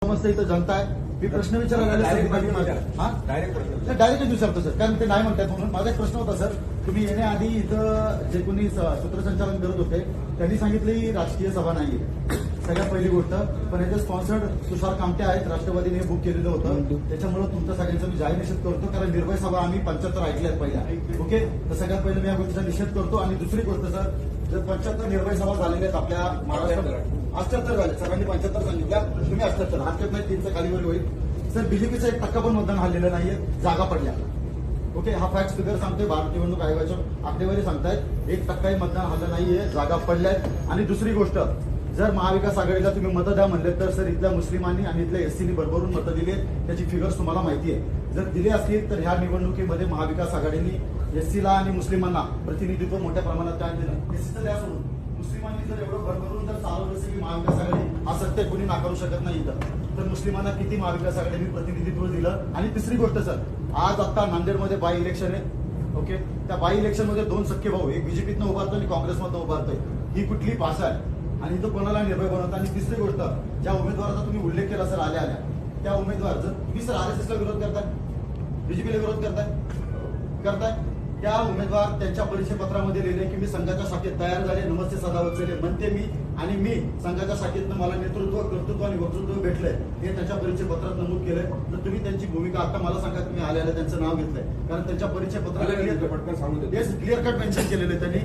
समजतं इथं जनता आहे. मी प्रश्न विचारायला डायरेक्ट विचारतो सर, कारण ते नाही म्हणतात म्हणून. माझा एक प्रश्न होता सर, तुम्ही येण्याआधी इथं जे कोणी सूत्रसंचालन करत होते त्यांनी सांगितलं ही राजकीय सभा नाहीये, सगळ्यात पहिली गोष्ट. पण याचे स्पॉन्सर्ड तुषार कामटे आहेत, राष्ट्रवादीने बुक केलेलं होतं. त्याच्यामुळे तुमचा सगळ्यांचा मी जाहीर निषेध करतो, कारण निर्भय सभा आम्ही 75 ऐकल्यात पहिल्या. ओके, तर सगळ्यात पहिले मी या गोष्टीचा निषेध करतो. आणि दुसरी गोष्ट सर, जर 75 निर्भय सभा झालेल्या आहेत आपल्या महाराष्ट्रात, 78 झाले, सरांनी 75 सांगितल्या, तुम्ही 78 हरकत नाही, 3चं खालीवर होईल. सर बीजेपीचं 1% पण मतदान हल्लेलं नाहीये, जागा पडल्या. ओके, हा फॅक्ट फिगर सांगतोय, भारत निवडणूक आयोगाच्या आकडेवारी सांगतायत 1% मतदान हल्लं नाहीये, जागा पडल्यात. आणि दुसरी गोष्ट, जर महाविकास आघाडीला तुम्ही मतं द्या म्हणले तर सर इथल्या मुस्लिमांनी आणि इथल्या एससीनी भरभरून मतं दिली, त्याची फिगर्स तुम्हाला माहिती आहे. जर दिली असतील तर ह्या निवडणुकीमध्ये महाविकास आघाडीने एससीला आणि मुस्लिमांना प्रतिनिधित्व मोठ्या प्रमाणात काय दिलं. एससीचं द्या सोडून मुस्लिमांनी जर एवढं भरभरून जर चालवलं असेल की महाविकास आघाडी, हा सत्य कोणी नाकारू शकत नाही इथं, तर मुस्लिमांना किती महाविकास आघाडीने प्रतिनिधित्व दिलं. आणि तिसरी गोष्ट सर, आज आता नांदेडमध्ये बाय इलेक्शन आहे. ओके, त्या बाय इलेक्शन मध्ये 2 सख्खे भाऊ, एक बीजेपीतनं उभारतोय आणि काँग्रेसमधनं उभारतोय. ही कुठली भाषा आहे आणि इथं कोणाला निर्भय बनवतं. आणि तिसरी गोष्ट, ज्या उमेदवाराचा तुम्ही उल्लेख केला सर आल्या त्या उमेदवार, जर तुम्ही सर आरएसएसला विरोध करताय, बीजेपीला विरोध करताय, त्या उमेदवार त्यांच्या परिचय पत्रामध्ये लिहिले की मी संघाच्या शाखेत तयार झाले, नमस्ते सदावत्सले म्हणते मी, आणि मी संघाच्या शाखेतनं मला नेतृत्व, कर्तृत्व आणि वक्तृत्व भेटलंय, हे त्यांच्या परिचय पत्रात नमूद केलंय. तर तुम्ही त्यांची भूमिका आता मला सांगा, तुम्ही आल्याला त्यांचं नाव घेतलंय, कारण त्यांच्या परिचय पत्रात क्लिअर कट मेन्शन केलेलं त्यांनी.